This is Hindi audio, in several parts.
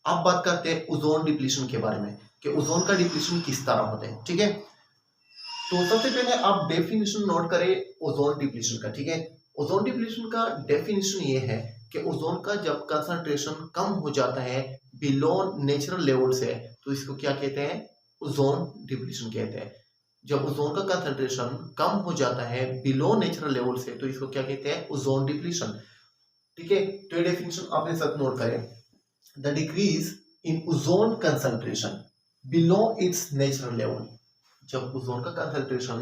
अब बात करते हैं ओजोन डिप्लीशन के बारे में कि ओजोन का डिप्लीशन किस तरह होता है। ठीक है, तो सबसे पहले आप डेफिनेशन नोट करें ओजोन डिप्लीशन का। ठीक है, ओजोन डिप्लीशन का डेफिनेशन ये है कि ओजोन का जब कंसंट्रेशन कम हो जाता है बिलो नेचुरल लेवल से, तो इसको क्या कहते हैं, ओजोन डिप्लीशन कहते हैं। जब ओजोन का कंसंट्रेशन कम हो जाता है बिलो नेचुरल लेवल से, तो इसको क्या कहते हैं, ओजोन डिप्लीशन। ठीक है, तो ये डेफिनेशन आपने साथ नोट करें। The decrease in ozone concentration below it's natural level, जब ओजोन का कंसंट्रेशन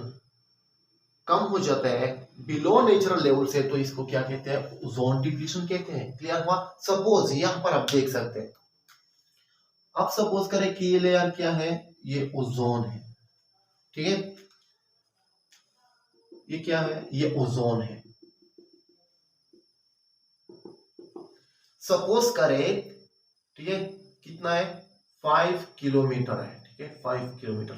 कम हो जाता है बिलो नेचुरल लेवल से, तो इसको क्या कहते हैं, ओजोन डिप्लीशन कहते हैं। क्लियर हुआ। सपोज यहां पर आप देख सकते हैं, आप सपोज करें कि ये लेयर क्या है, ये ओजोन है। ठीक है, ये क्या है, ये ओजोन है। सपोज करें, ठीक है, कितना है, 5 किलोमीटर है। ठीक है, 5 किलोमीटर।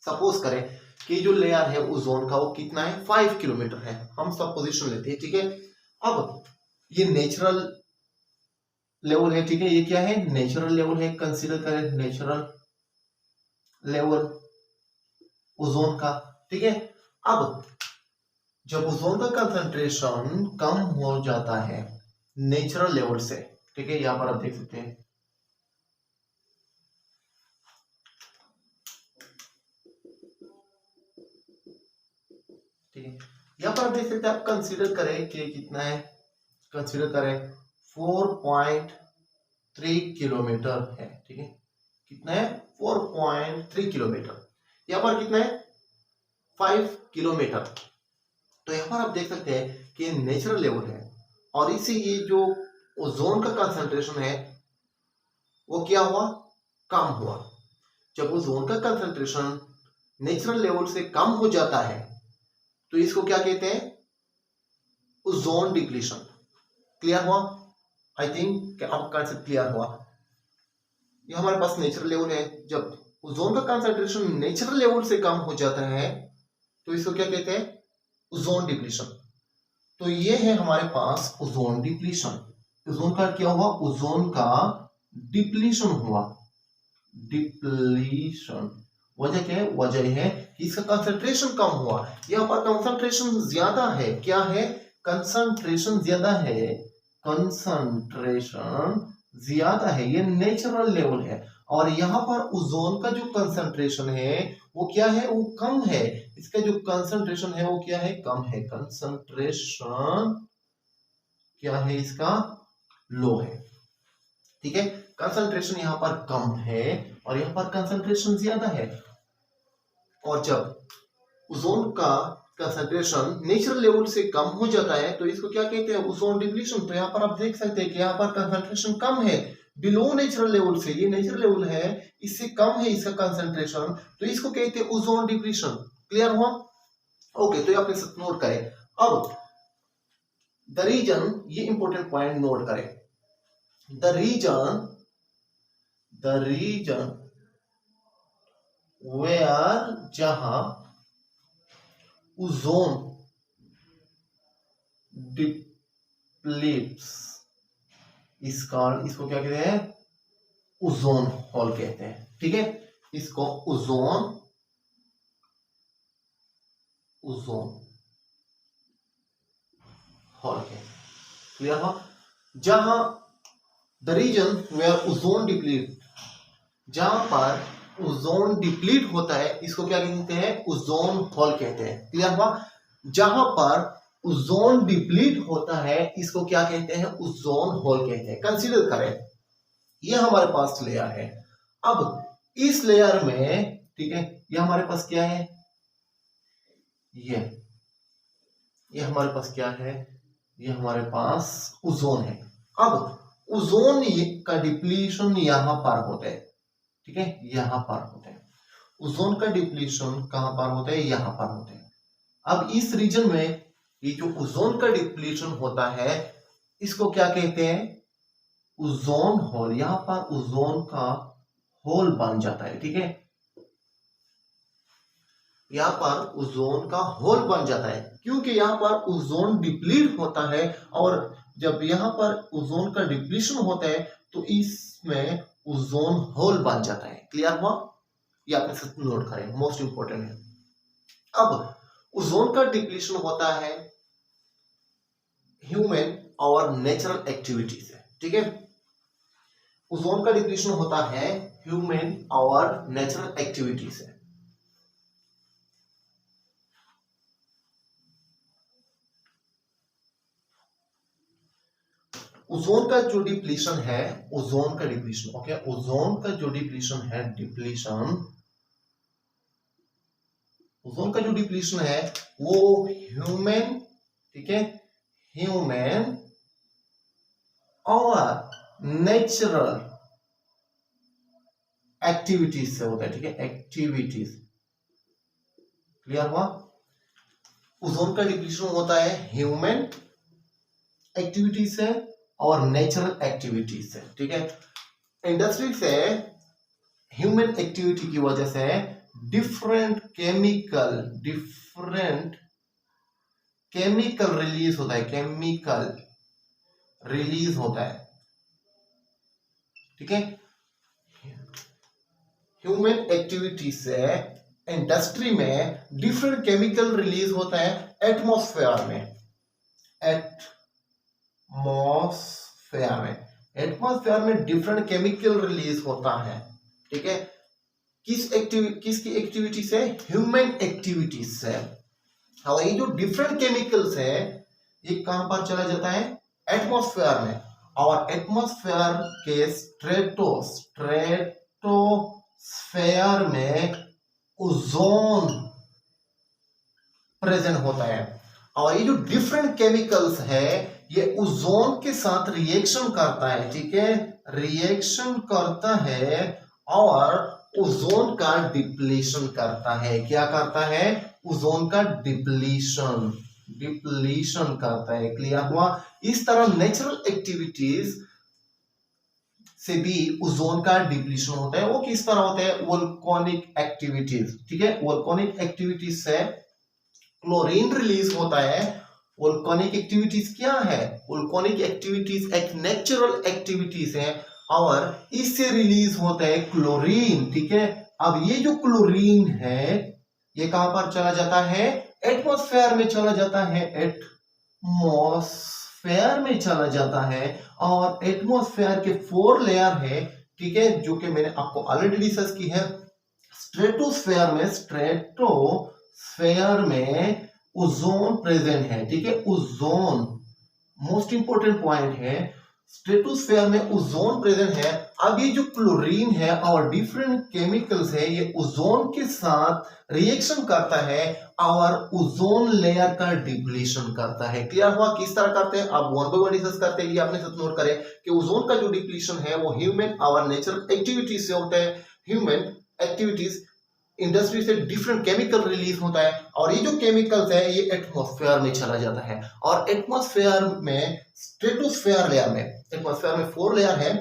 सपोज करें कि जो लेयर है ओजोन का वो कितना है, 5 किलोमीटर है। हम सपोजिशन लेते हैं। ठीक है, अब ये नेचुरल लेवल है। ठीक है, ये क्या है, नेचुरल लेवल है। कंसीडर करें नेचुरल लेवल ओजोन का। ठीक है, अब जब ओजोन का कंसंट्रेशन कम हो जाता है नेचुरल लेवल से, ठीक है, यहां पर आप देख सकते हैं, ठीक है, यहां पर आप देख सकते हैं, आप कंसीडर करें कि कितना है, कंसीडर करें 4.3 किलोमीटर है। ठीक है, कितना है, 4.3 किलोमीटर। यहां पर कितना है, 5 किलोमीटर। तो यहां पर आप देख सकते हैं कि नेचुरल लेवल है, और इसी ये जो ओजोन का कंसंट्रेशन है वो क्या हुआ, कम हुआ। जब ओजोन का कंसंट्रेशन नेचुरल लेवल से कम हो जाता है, तो इसको क्या कहते हैं, ओजोन डिप्लीशन। क्लियर हुआ। आई थिंक अब कॉन्सेप्ट क्लियर हुआ। ये हमारे पास नेचुरल लेवल है। जब ओजोन का कंसंट्रेशन नेचुरल लेवल से कम हो जाता है, तो इसको क्या कहते हैं, ओजोन डिप्लीशन। तो ये है हमारे पास ओजोन डिप्लीशन। ओजोन का क्या हुआ, ओजोन का डिप्लीशन हुआ। डिप्लीशन वजह क्या है, वजह है कि इसका कंसंट्रेशन कम हुआ। यहाँ पर कंसंट्रेशन ज्यादा है। क्या है, कंसंट्रेशन ज्यादा है। कंसंट्रेशन ज्यादा है, ये नेचुरल लेवल है। और यहाँ पर ओजोन का जो कंसंट्रेशन है वो क्या है, वो कम है। इसका जो कंसंट्रेशन है वो क्या है, कम है। कंसंट्रेशन क्या है इसका, लो है। ठीक है, कंसंट्रेशन यहाँ पर कम है और यहाँ पर कंसंट्रेशन ज्यादा है। और जब ओजोन का कंसंट्रेशन नेचुरल लेवल से कम हो जाता है, तो इसको क्या कहते हैं, ओजोन डिप्लीशन। तो यहाँ पर आप देख सकते हैं कि यहाँ पर कंसंट्रेशन कम है बिलो नेचुरल लेवल से। ये नेचुरल लेवल है, इससे कम है इसका कंसंट्रेशन, तो इसको कहते हैं ओजोन डिप्लीशन। क्लियर हुआ। ओके, तो ये अपने साथ नोट करें। अब द रीजन, ये इंपॉर्टेंट पॉइंट नोट करें। द रीजन वेयर, जहां ओजोन डिप्लीट्स इज कॉल्ड, इसको क्या कहते हैं, ओजोन होल कहते हैं। ठीक है, इसको ओजोन होल कहते हैं। क्लियर हो। जहां the region where ozone deplete, जहां पर ओजोन डिप्लीट होता है, इसको क्या कहते हैं, ओजोन होल कहते हैं। क्लियर हुआ। जहां पर ओजोन डिप्लीट होता है, इसको क्या कहते हैं, ओजोन होल कहते हैं। कंसीडर करें, ये हमारे पास लेयर है। अब इस लेयर में, ठीक है, ये हमारे पास क्या है, ये हमारे पास क्या है, ये हमारे पास ओजोन है। अब ओजोन का डिप्लीशन यहां पर होता है। ठीक है, यहां पर होता है। ओजोन का डिप्लीशन कहां पर होता है, यहां पर होता है। अब इस रीजन में ये जो ओजोन का डिप्लीशन होता है, इसको क्या कहते हैं, ओजोन होल। यहां पर ओजोन का होल बन जाता है। ठीक है, यहां पर ओजोन का होल बन जाता है, क्योंकि यहां पर ओजोन डिप्लीट होता है और जब यहाँ पर ओजोन का डिप्लीशन होता है तो इसमें ओजोन होल बन जाता है। क्लियर हुआ? ये आपने सब नोट करें, मोस्ट इंपोर्टेंट है। अब ओजोन का डिप्लीशन होता है ह्यूमन और नेचुरल एक्टिविटी से, ठीक है। ओजोन का डिप्लीशन होता है ह्यूमन और नेचुरल एक्टिविटी से। ओजोन का जो डिप्लीशन है, ओजोन का डिप्लीशन, ओके, ओजोन का जो डिप्लीशन है, ओजोन का जो डिप्लीशन है वो ह्यूमन, ठीक है, ह्यूमन और नेचुरल एक्टिविटीज से होता है, ठीक है, एक्टिविटीज। क्लियर हुआ? ओजोन का डिप्लीशन होता है ह्यूमन एक्टिविटीज से और नेचुरल एक्टिविटीज से, ठीक है। इंडस्ट्री से ह्यूमन एक्टिविटी की वजह से डिफरेंट केमिकल रिलीज होता है, केमिकल रिलीज होता है, ठीक है। ह्यूमन एक्टिविटी से इंडस्ट्री में डिफरेंट केमिकल रिलीज होता है एटमॉस्फेयर में, एटमॉस्फेयर में डिफरेंट केमिकल रिलीज होता है, ठीक है। किसकी एक्टिविटी से? ह्यूमन एक्टिविटी से। और ये जो डिफरेंट केमिकल्स है ये कहां पर चला जाता है? एटमॉस्फेयर में। और एटमॉस्फेयर के स्ट्रेटोस्फेयर में ओजोन प्रेजेंट होता है। और ये जो डिफरेंट केमिकल्स है ये ओजोन के साथ रिएक्शन करता है, ठीक है, रिएक्शन करता है और ओजोन का डिप्लीशन करता है। क्या करता है? ओजोन का डिप्लीशन करता है। क्लियर हुआ? इस तरह नेचुरल एक्टिविटीज से भी ओजोन का डिप्लीशन होता है। वो किस तरह होता है? वोल्केनिक एक्टिविटीज, ठीक है, वोल्केनिक एक्टिविटीज से क्लोरीन रिलीज होता है। वोल्केनिक एक्टिविटीज क्या है? वोल्केनिक एक्टिविटीज एक नेचुरल एक्टिविटीज है और इससे रिलीज होता है क्लोरीन, ठीक है। अब ये जो क्लोरीन है ये कहां पर चला जाता है? एटमॉस्फेयर में चला जाता है, एटमॉस्फेयर में चला जाता है। और एटमॉस्फेयर के 4 लेयर है, ठीक है, जो कि मैंने आपको ऑलरेडी डिस्कस की है। स्ट्रेटोस्फेयर में ओजोन प्रेजेंट है, ठीक है, ओजोन मोस्ट इंपोर्टेंट पॉइंट है। स्ट्रेटोस्फेयर में ओजोन प्रेजेंट है। अब ये जो क्लोरीन है और डिफरेंट केमिकल्स है ये ओजोन के साथ रिएक्शन करता है और ओजोन लेयर का डिप्लीशन करता है। क्लियर हुआ? किस तरह करते हैं? अब वन बाय वन डिस्कस करते हैं। ये आपने साथ नोट करें कि ओजोन का जो डिप्लीशन है वो ह्यूमन और नेचुरल एक्टिविटीज से होता है। ह्यूमन एक्टिविटीज, इंडस्ट्री से डिफरेंट केमिकल रिलीज होता है और ये जो केमिकल्स है ये एटमॉस्फेयर में चला जाता है। और एटमॉस्फेयर में स्ट्रेटोस्फेयर लेयर में, एटमॉस्फेयर में 4 लेयर है,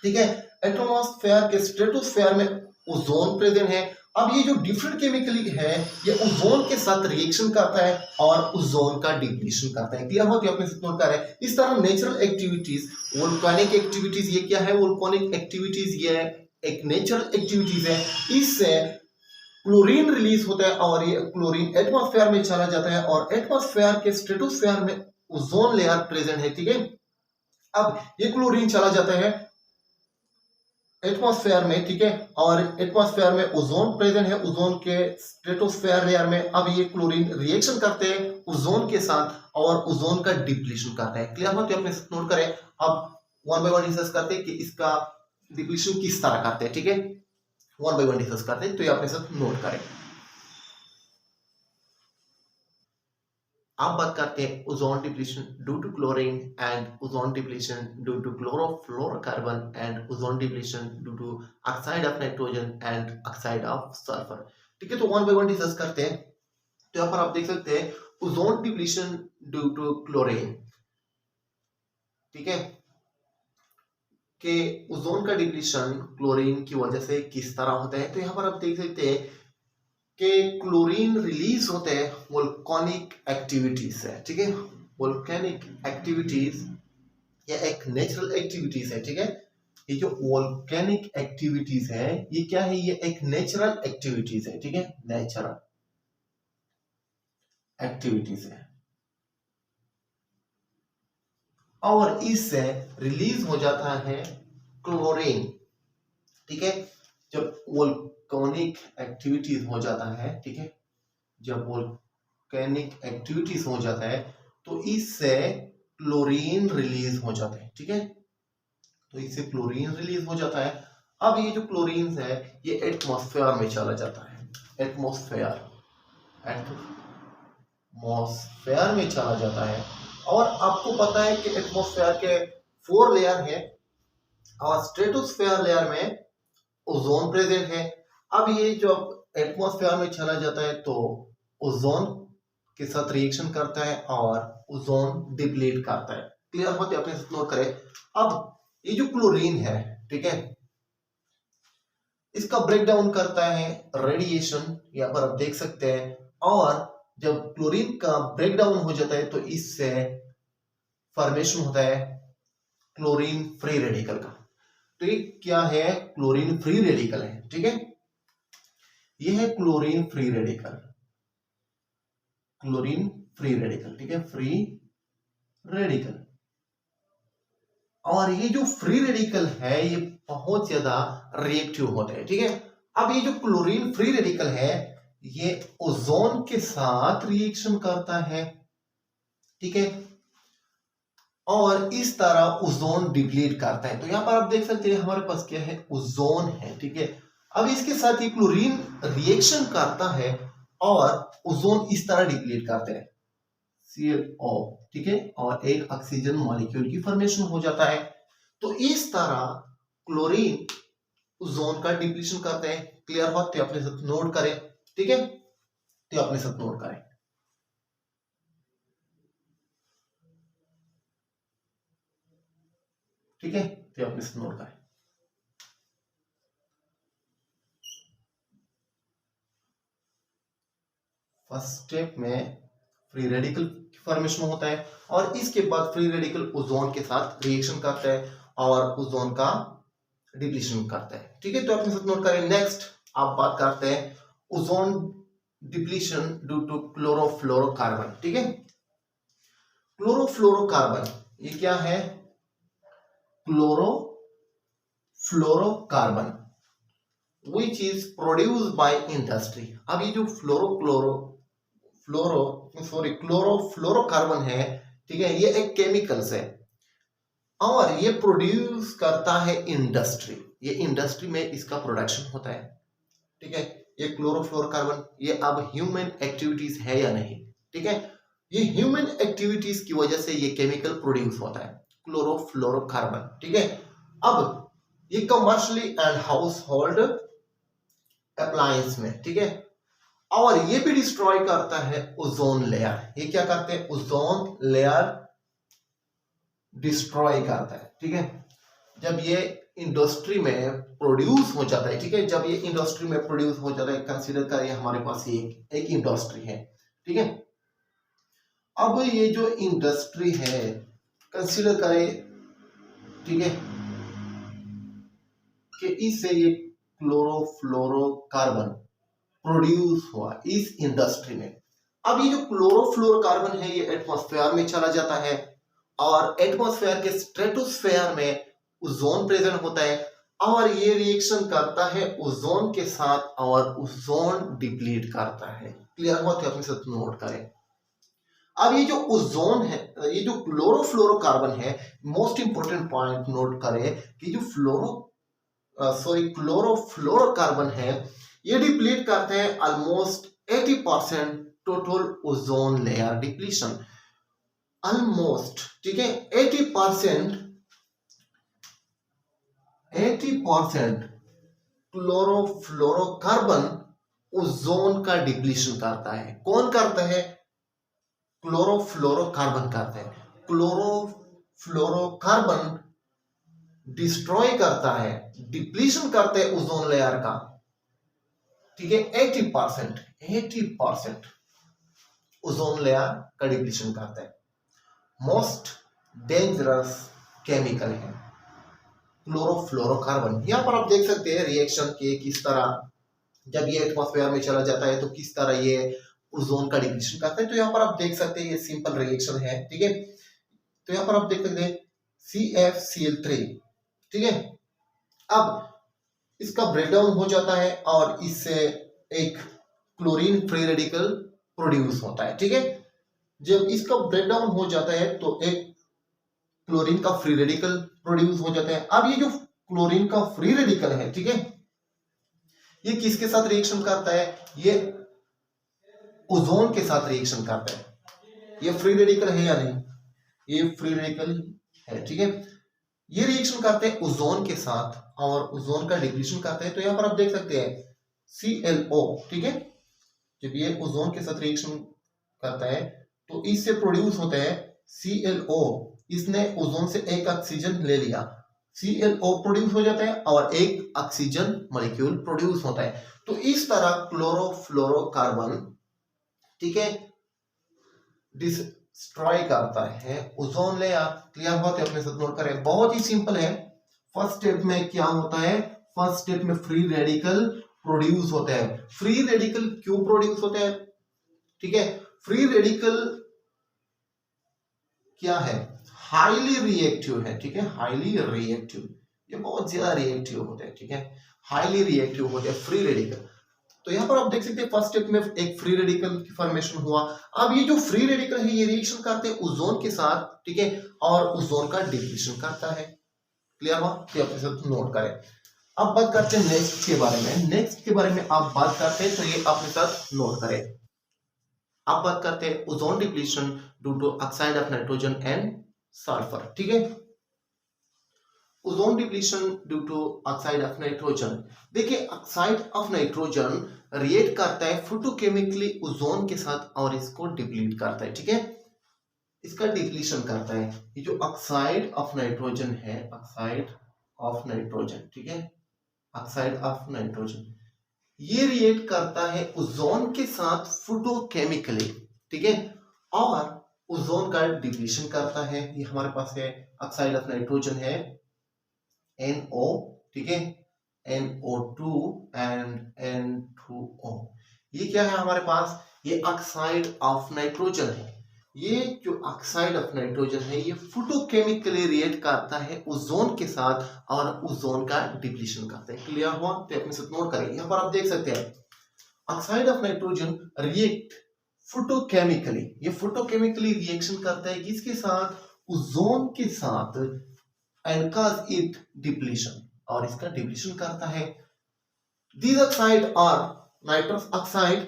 ठीक है। एटमॉस्फेयर के स्ट्रेटोस्फेयर में ओजोन प्रेजेंट है। अब ये जो डिफरेंट केमिकल है ये ओजोन के साथ रिएक्शन करता है और ओजोन का डिप्लीशन करता है। क्लियर हो? कि आपने नोट कर रहे हैं। इस तरह नेचुरल एक्टिविटीज, वोल्केनिक एक्टिविटीज, ये क्या है? वोल्केनिक एक्टिविटीज ये एक नेचुरल एक्टिविटीज है। इससे क्लोरीन रिलीज होता है और ये क्लोरीन एटमॉस्फेयर में चला जाता है और एटमॉस्फेयर के स्ट्रेटोस्फेयर में ओजोन लेयर प्रेजेंट है, ठीक है। अब ये क्लोरीन चला जाता है एटमॉस्फेयर में, ठीक है, और एटमॉस्फेयर में ओजोन प्रेजेंट है, ओजोन के स्ट्रेटोस्फेयर लेयर में। अब ये क्लोरीन रिएक्शन करते हैं ओजोन के साथ और ओजोन का डिप्लीशन करता है। क्लियर हो? तो अपने नोट करें। अब वन बाय वन डिस्कस करते हैं कि इसका डिप्लीशन किस तरह करते हैं, ठीक है, वन बाय वन डिस्कस करते हैं। तो ये अपने साथ नोट करें। अब बात करते हैं ozone depletion due to chlorine and ozone depletion due to chlorofluorocarbon and ozone depletion due to oxide of nitrogen and oxide of sulphur, ठीक है। तो वन बाय वन डिस्कस करते हैं। तो यहाँ पर आप देख सकते हैं ozone depletion due to chlorine, ठीक है, कि ओजोन का डिप्लीशन क्लोरीन की वजह से किस तरह होता है। तो यहाँ पर आप देख सकते हैं कि क्लोरीन रिलीज होते हैं वोल्केनिक एक्टिविटीज से, ठीक है। वोल्केनिक एक्टिविटीज ये एक नेचुरल एक्टिविटीज है, ठीक है। ये जो वोल्केनिक एक्टिविटीज है ये क्या है, ये एक नेचुरल एक्टिविटीज है, ठीक है, नेचुरल एक्टिविटीज है। और इससे रिलीज हो जाता है क्लोरीन, ठीक है। जब वोल्केनिक एक्टिविटीज हो जाता है, ठीक है, जब वोल्केनिक एक्टिविटीज हो जाता है तो इससे क्लोरीन रिलीज हो जाता है, ठीक है। तो इससे क्लोरीन रिलीज हो जाता है। अब ये जो क्लोरीन है ये एटमॉस्फेयर में चला जाता है, एटमॉस्फेयर में चला जाता है। और आपको पता है कि एटमॉस्फेयर के 4 लेयर है और स्ट्रेटोस्फेयर लेयर में ओजोन प्रेजेंट है। अब ये जब एटमॉस्फेयर में चला जाता है तो ओजोन के साथ रिएक्शन करता है और ओजोन डिप्लीट करता है। क्लियर होते अपने साथ नोट करें। अब ये जो क्लोरीन है, ठीक है, इसका ब्रेक डाउन करता है रेडिएशन, यहाँ पर आप देख सकते हैं। और जब क्लोरीन का ब्रेक डाउन हो जाता है तो इससे फॉर्मेशन होता है क्लोरीन फ्री रेडिकल का। तो ये क्या है, क्लोरीन फ्री रेडिकल है, ठीक है। ये है chlorine free radical, chlorine free radical, ठीक है, फ्री रेडिकल। और ये जो फ्री रेडिकल है ये बहुत ज्यादा रिएक्टिव होता है, ठीक है। अब ये जो क्लोरीन फ्री रेडिकल है ये ओजोन के साथ रिएक्शन करता है, ठीक है, और इस तरह ओजोन डिप्लीट करता है। तो यहां पर आप देख सकते हैं हमारे पास क्या है, ओजोन है, ठीक है। अब इसके साथ ये क्लोरीन रिएक्शन करता है और ओजोन इस तरह डिप्लीट करते हैं, ClO, ठीक है, और एक ऑक्सीजन मॉलिक्यूल की फॉर्मेशन हो जाता है। तो इस तरह क्लोरीन ओजोन का डिप्लीशन करते हैं। क्लियर होते अपने साथ नोट करें, ठीक है, तो अपने साथ नोट करें। ठीक है, तो अपने साथ नोट करें। फर्स्ट स्टेप में फ्री रेडिकल फॉर्मेशन होता है और इसके बाद फ्री रेडिकल ओजोन के साथ रिएक्शन करता है और ओजोन का डिप्लीशन करता है, ठीक है। तो अपने साथ नोट करें। नेक्स्ट आप बात करते हैं ozone depletion due to chlorofluorocarbon, ठीक है। क्लोरोफ्लोरोकार्बन ये क्या है, chlorofluorocarbon which is produced by industry। अब ये जो क्लोरोफ्लोरोकार्बन है, ठीक है, ये एक केमिकल्स है और ये प्रोड्यूस करता है इंडस्ट्री। ये इंडस्ट्री में इसका प्रोडक्शन होता है, ठीक है। ये क्लोरोफ्लोरोकार्बन ये अब ह्यूमन एक्टिविटीज है या नहीं, ठीक है, ये ह्यूमन एक्टिविटीज की वजह से ये केमिकल प्रोड्यूस होता है क्लोरोफ्लोरोकार्बन, ठीक है। अब ये commercially and house hold appliance में, ठीक है, और ये भी डिस्ट्रॉय करता है ओजोन लेयर। ये क्या करते हैं, ओजोन लेयर डिस्ट्रॉय करता है, ठीक है। जब ये इंडस्ट्री में प्रोड्यूस हो जाता है, ठीक है, जब ये इंडस्ट्री में प्रोड्यूस हो जाता है, कंसीडर करें हमारे पास ये एक इंडस्ट्री है, ठीक है। अब ये जो इंडस्ट्री है कंसीडर करें, ठीक है, कि इससे ये क्लोरोफ्लोरोकार्बन प्रोड्यूस हुआ इस इंडस्ट्री में। अब ये जो क्लोरोफ्लोरोकार्बन है ये एटमॉस्फेयर में चला जाता है और एटमॉस्फेयर के स्ट्रेटोस्फेयर में ओजोन प्रेजेंट होता है और ये रिएक्शन करता है ओजोन के साथ और ओजोन डिप्लीट करता है। क्लियर हुआ तो अपने साथ नोट करें। अब ये जो ओजोन है, ये जो क्लोरोफ्लोरोकार्बन है, मोस्ट इंपोर्टेंट पॉइंट नोट करें कि जो क्लोरोफ्लोरोकार्बन है ये डिप्लीट करते हैं almost 80% total ozone layer depletion, almost, ठीक है, 80% क्लोरोफ्लोरोकार्बन ओजोन का डिप्लीशन करता है। कौन करता है, क्लोरोफ्लोरोकार्बन करता है। क्लोरोफ्लोरोकार्बन डिस्ट्रॉय करता है, डिप्लीशन करते हैं ओजोन लेयर का, ठीक है, 80% ओजोन लेयर का डिप्लीशन करता है। मोस्ट डेंजरस केमिकल है क्लोरोफ्लोरोकार्बन। यहाँ पर आप देख सकते हैं रिएक्शन के किस तरह जब ये एटमॉस्फेयर में चला जाता है तो किस तरह ये ओजोन का डिप्लीशन करता है। तो यहाँ पर आप देख सकते हैं ये सिंपल रिएक्शन है, ठीक है। तो यहाँ पर आप देख सकते हैं CFCl3, ठीक है। अब इसका ब्रेकडाउन हो जाता है और इससे एक क्लोरीन फ्री रेडिकल प्रोड्यूस होता है, ठीक है। जब इसका ब्रेकडाउन हो जाता है तो एक क्लोरीन का फ्री रेडिकल प्रोड्यूस हो जाता है। अब ये जो क्लोरीन का फ्री रेडिकल है, ठीक है, ये किसके साथ रिएक्शन करता है? ये ओजोन के साथ रिएक्शन करता है। ये फ्री रेडिकल है या नहीं? ये फ्री रेडिकल है, ठीक है। ये रिएक्शन करते हैं ओजोन के साथ और ओजोन का डिप्लीशन करते हैं। तो यहाँ पर आप देख सकते हैं ClO, ठीक है। जब ये ओजोन के साथ रिएक्शन करता है तो इससे प्रोड्यूस होता है ClO। इसने ओजोन से एक ऑक्सीजन ले लिया, ClO प्रोड्यूस हो जाता है और एक ऑक्सीजन मॉलिक्यूल प्रोड्यूस होता है। तो इस तरह क्लोरोफ्लोरोकार्बन, ठीक है, डिस्ट्रॉय करता है ओजोन लेयर। क्लियर बात है? अपने साथ नोट करें, बहुत ही सिंपल है। फर्स्ट स्टेप में क्या होता है? फर्स्ट स्टेप में फ्री रेडिकल प्रोड्यूस होता है। फ्री रेडिकल क्यों प्रोड्यूस होता है? ठीक है, फ्री रेडिकल क्या है? हाईली रिएक्टिव है, ठीक है, हाईली रिएक्टिव। ये बहुत ज्यादा रिएक्टिव होते हैं, ठीक है, हाईली रिएक्टिव होते हैं फ्री रेडिकल। तो यहाँ पर आप देख सकते हैं फर्स्ट स्टेप में एक फ्री रेडिकल की फॉर्मेशन हुआ। अब ये जो फ्री रेडिकल है ये रिएक्शन करते हैं ओजोन के साथ, ठीक है, और ओजोन का डिप्लीशन करता है। क्लियर हुआ? ये अपने साथ नोट करें। अब बात करते हैं नेक्स्ट के बारे में। नेक्स्ट के बारे में आप बात करते हैं तो ये अपने साथ नोट करें। अब बात करते हैं ozone depletion due to oxide of nitrogen and sulphur, ठीक है। Ozone depletion due to oxide of nitrogen. देखिए, ऑक्साइड ऑफ नाइट्रोजन रिएक्ट करता है फोटोकेमिकली ओजोन के साथ और इसको डिप्लीट करता है, ठीक है, इसका डिप्लीशन करता है। ये जो ऑक्साइड ऑफ नाइट्रोजन है, ऑक्साइड ऑफ नाइट्रोजन, ठीक है, ऑक्साइड ऑफ नाइट्रोजन ये रिएक्ट करता है ओजोन के साथ फोटोकेमिकली, ठीक है, और ओजोन का डिप्लीशन करता है। ये हमारे पास है ऑक्साइड ऑफ नाइट्रोजन है NO, ठीक है, NO2 एंड N2O। ये क्या है हमारे पास? ये ऑक्साइड ऑफ नाइट्रोजन है। ये जो ऑक्साइड ऑफ नाइट्रोजन है ये फोटोकेमिकली रिएक्ट करता है ओजोन के साथ और ओजोन का डिप्लीशन करता है। क्लियर हुआ? तो अपने साथ नोट करें। यहाँ पर आप देख सकते हैं oxide of nitrogen react photochemically. ये फोटोकेमिकली रिएक्शन करता है किसके साथ? ओजोन के साथ, एंड कॉज इट डिप्लीशन, और इसका डिप्लीशन करता है। These oxide are nitrous oxide,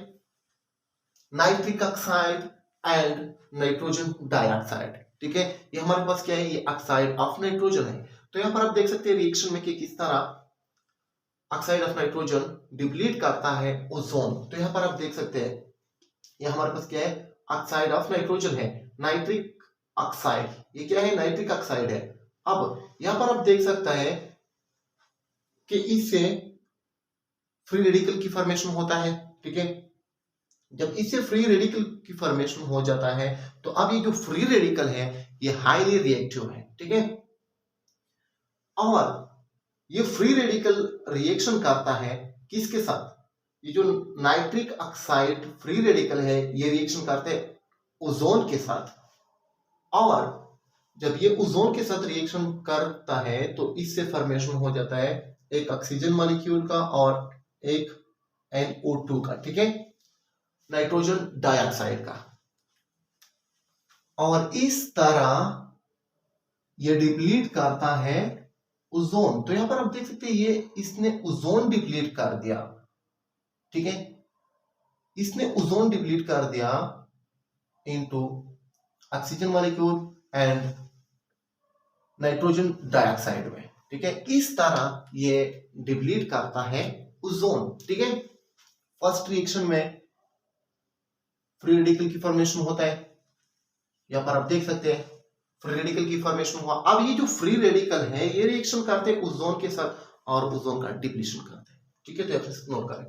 nitric oxide and nitrogen dioxide, ठीक है। ये हमारे पास क्या है? ये ऑक्साइड ऑफ नाइट्रोजन है। तो यहाँ पर आप देख सकते हैं रिएक्शन में कि किस तरह ऑक्साइड ऑफ नाइट्रोजन डिप्लीट करता है ओजोन। तो यहाँ पर आप देख सकते हैं ये हमारे पास क्या है? ऑक्साइड ऑफ नाइट्रोजन है, नाइट्रिक ऑक्साइड। ये क्या है? नाइट्रिक ऑक्साइड है। अब यहाँ पर आप देख सकता है कि इससे फ्री रेडिकल की फॉर्मेशन होता है, ठीक है। जब इससे फ्री रेडिकल की फॉर्मेशन हो जाता है तो अब ये जो फ्री रेडिकल है ये हाईली रिएक्टिव है, ठीक है, और ये फ्री रेडिकल रिएक्शन करता है किसके साथ? ये जो नाइट्रिक ऑक्साइड फ्री रेडिकल है ये रिएक्शन करते हैं ओजोन के साथ, और जब ये ओजोन के साथ रिएक्शन करता है तो इससे फॉर्मेशन हो जाता है एक ऑक्सीजन मॉलिक्यूल का और एक NO2 का, ठीक है, नाइट्रोजन डाइऑक्साइड का। और इस तरह ये डिप्लीट करता है ओजोन। तो यहां पर आप देख सकते हैं ये इसने ओजोन डिप्लीट कर दिया, ठीक है, इसने ओजोन डिप्लीट कर दिया into oxygen molecule and nitrogen dioxide में, ठीक है। इस तरह ये डिप्लीट करता है ओजोन, ठीक है। फर्स्ट रिएक्शन में फ्री रेडिकल की फॉर्मेशन होता है, यहां पर आप देख सकते हैं फ्री रेडिकल की फॉर्मेशन हुआ। अब ये जो फ्री रेडिकल है ये रिएक्शन करते हैं ओजोन के साथ और ओजोन का डिप्लीशन करते हैं, ठीक है। तो नोट करें।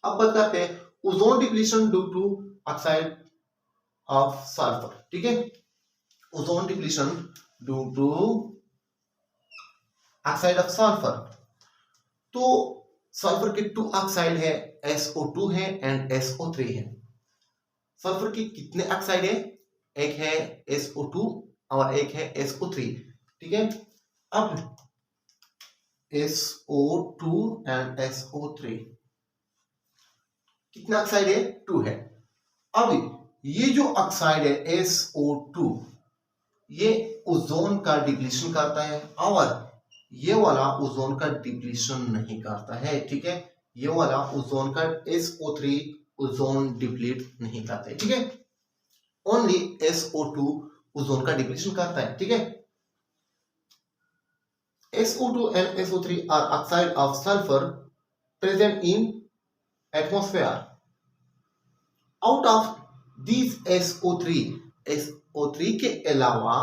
अब बात करते हैं ozone depletion due to oxide of sulphur, ठीक है। Ozone depletion due to oxide of sulphur. तो सल्फर के 2 ऑक्साइड है, SO2 है एंड SO3 है। सल्फर के कितने ऑक्साइड है? एक है SO2 और एक है SO3, ठीक है। अब SO2 एंड SO3 कितना ऑक्साइड है? 2 है। अब ये जो ऑक्साइड है SO2 ये ओजोन का डिप्लीशन करता है और ये वाला ओजोन का डिप्लीशन नहीं करता है, ठीक है। ये वाला ओजोन का SO3 ओजोन डिप्लीट नहीं करता है, ठीक है। ओनली SO2 ओजोन का डिप्लीशन करता है, ठीक है। SO2 and SO3 are oxide of sulfur present in atmosphere. Out of these SO3 के अलावा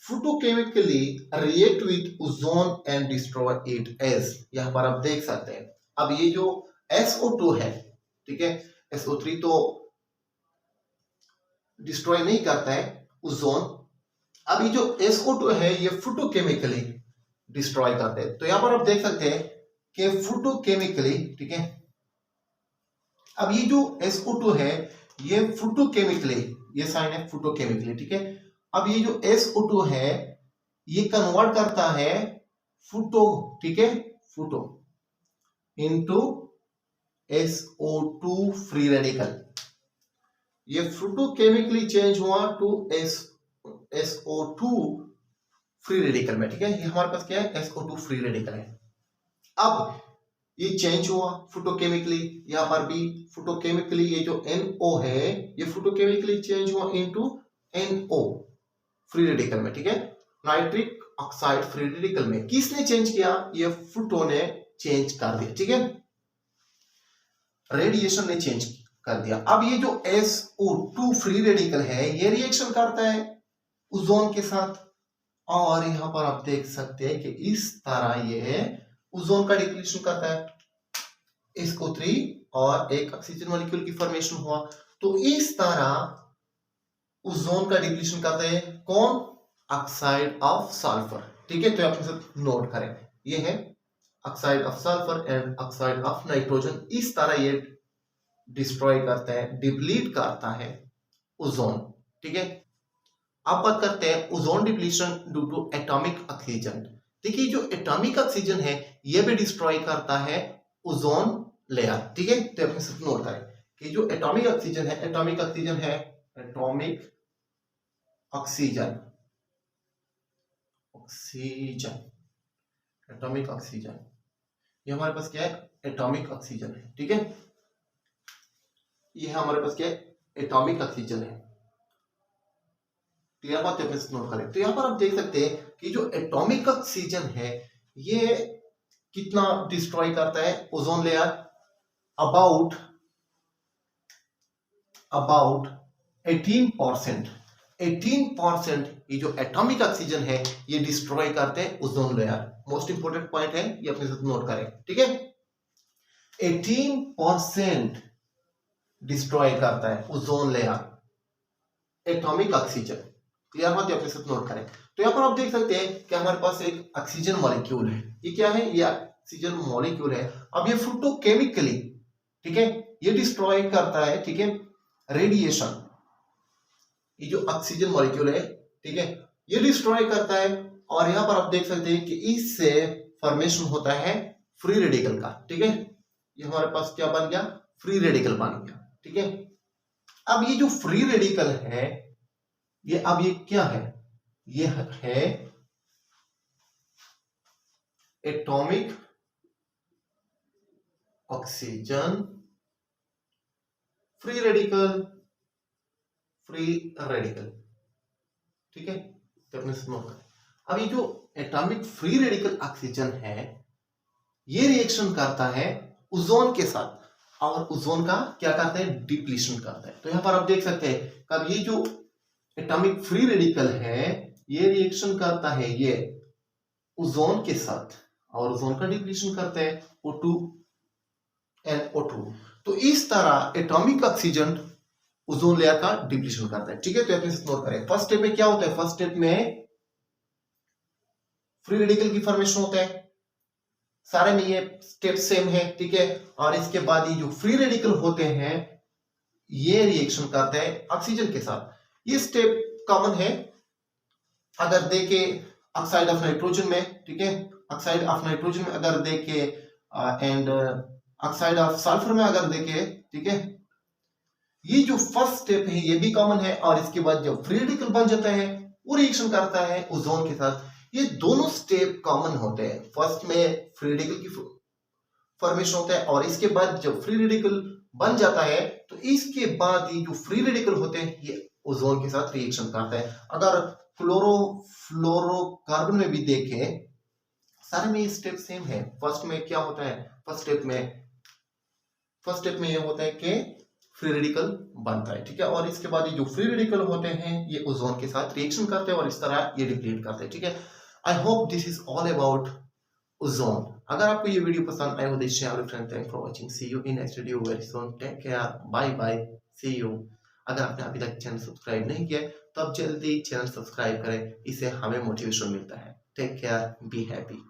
photochemically react with ozone and destroy it as, यहां पर आप देख सकते हैं। अब ये जो SO2 है, ठीक है, SO3 तो डिस्ट्रॉय नहीं करता है ओजोन। अब ये जो SO2 है ये फोटोकेमिकली डिस्ट्रॉय करते हैं। तो यहां पर आप देख सकते हैं कि फोटोकेमिकली, ठीक है। अब ये जो SO2 है ये फोटोकेमिकली, ये साइन है फोटोकेमिकली, ठीक है। अब ये जो SO2 है ये कन्वर्ट करता है फोटो, ठीक है, photo into SO2 free radical. ये फोटोकेमिकली चेंज हुआ टू SO2 फ्री रेडिकल में, ठीक है। ये हमारे पास क्या है? SO2 फ्री रेडिकल है। अब ये चेंज हुआ फोटोकेमिकली, यहां पर भी फोटोकेमिकली ये जो NO है ये फोटोकेमिकली चेंज हुआ इनटू NO फ्री रेडिकल में, ठीक है। नाइट्रिक ऑक्साइड फ्री रेडिकल में किसने चेंज किया? ये फोटो ने चेंज कर दिया, ठीक है। रेडिएशन ने चेंज कर दिया। अब ये जो SO2 फ्री रेडिकल है ये रिएक्शन करता है ओजोन के साथ और यहां पर आप देख सकते हैं कि इस तरह ये ओजोन का डिप्लीशन करता है। SO3 और एक ऑक्सीजन मॉलिक्यूल की फॉर्मेशन हुआ, तो इस तरह ओजोन का डिप्लीशन करता है कौन? ऑक्साइड ऑफ सल्फर, ठीक है। तो आप इसे नोट करें, ये है oxide of sulphur and oxide of nitrogen. इस तरह ये डिस्ट्रॉय करता है, डिप्लीट करता है ओजोन, ठीक है। अब बात करते हैं ozone depletion due to atomic oxygen. देखिए जो एटॉमिक ऑक्सीजन है ये भी डिस्ट्रॉय करता है ओजोन लेयर, ठीक है। तो अपने सिर्फ नोट करें कि जो एटॉमिक ऑक्सीजन है, एटॉमिक ऑक्सीजन है एटॉमिक ऑक्सीजन, एटॉमिक ऑक्सीजन ये हमारे पास क्या है? एटॉमिक ऑक्सीजन है, ठीक है। ये हमारे पास क्या है? एटॉमिक ऑक्सीजन है। क्लियर बात है? नोट करें। तो यहां पर आप देख सकते हैं कि जो एटॉमिक ऑक्सीजन है ये कितना डिस्ट्रॉय करता है ओजोन लेयर? अबाउट 18%। 18% ये जो एटॉमिक ऑक्सीजन है ये डिस्ट्रॉय करते हैं ozone layer. Most important point है ये, अपने साथ नोट करें, ठीक है। 18% डिस्ट्रॉय करता है ozone layer atomic oxygen. Clear बात है? अपने साथ नोट करें। तो यहां पर आप देख सकते हैं कि हमारे पास एक ऑक्सीजन मॉलिक्यूल है। ये क्या है? ये ऑक्सीजन मॉलिक्यूल है। अब ये फोटोकेमिकली, ठीक है, ये डिस्ट्रॉय करता है, ठीक है, रेडिएशन। ये जो ऑक्सीजन मॉलिक्यूल है, ठीक है, ये डिस्ट्रॉय करता है और यहां पर आप देख सकते हैं कि इससे फॉर्मेशन होता है फ्री रेडिकल का, ठीक है। ये हमारे पास क्या बन गया? फ्री रेडिकल बन गया, ठीक है। अब ये जो फ्री रेडिकल है ये अब ये क्या है? ये है एटॉमिक ऑक्सीजन फ्री रेडिकल, ठीक है। तो अपने नोट करें। अब ये जो एटॉमिक फ्री रेडिकल ऑक्सीजन है ये रिएक्शन करता है ओजोन के साथ और ओजोन का क्या करता है? डिप्लीशन करता है। तो यहां पर आप देख सकते हैं कब ये जो एटॉमिक फ्री रेडिकल है ये रिएक्शन करता है ये ओजोन के साथ और ओजोन का डिप्लीशन करता है O2 NO2। तो इस तरह एटॉमिक ऑक्सीजन ओजोन लेयर का डिप्लीशन करता है। ठीक है, तो अपने नोट करें। फर्स्ट स्टेप में क्या होता है, फर्स्ट स्टेप में फ्री रेडिकल की फॉर्मेशन होता है, सारे में ये स्टेप सेम है। ठीक है, और इसके बाद ये जो फ्री रेडिकल होते हैं ये रिएक्शन करते हैं ऑक्सीजन के साथ। ये स्टेप कॉमन है अगर देखे ऑक्साइड ऑफ नाइट्रोजन में। ठीक है, ऑक्साइड ऑफ नाइट्रोजन में अगर देखे एंड ऑक्साइड ऑफ सल्फर में अगर देखे। ठीक है, ये जो फर्स्ट स्टेप है ये भी कॉमन है, और इसके बाद जब फ्री रेडिकल बन जाता है वो रिएक्शन करता है ओजोन के साथ। ये दोनों स्टेप कॉमन होते हैं। फर्स्ट में फ्री रेडिकल की फॉर्मेशन होता है, और इसके बाद जब फ्री रेडिकल बन जाता है तो इसके बाद ये जो फ्री रेडिकल होते हैं ये ओजोन के साथ रिएक्शन करता है। अगर फ्लोरोकार्बन में भी देखें सारे में ये स्टेप सेम है। फर्स्ट में क्या होता है, फर्स्ट स्टेप में ये होता है कि फ्री रेडिकल बनता है। ठीक है, और इसके बाद ये जो फ्री रेडिकल होते हैं ये ओजोन के साथ रिएक्शन करते हैं और इस तरह ये डिप्लीट करते हैं। ठीक है, I hope this is all about ozone. अगर आपको ये वीडियो पसंद आए हो share with friends. Thanks for watching, see you in next video very soon, take care, bye bye, see you. अगर आपने अभी तक चैनल सब्सक्राइब नहीं किया तो आप जल्दी चैनल सब्सक्राइब करें, इससे हमें मोटिवेशन मिलता है। Take care, be happy.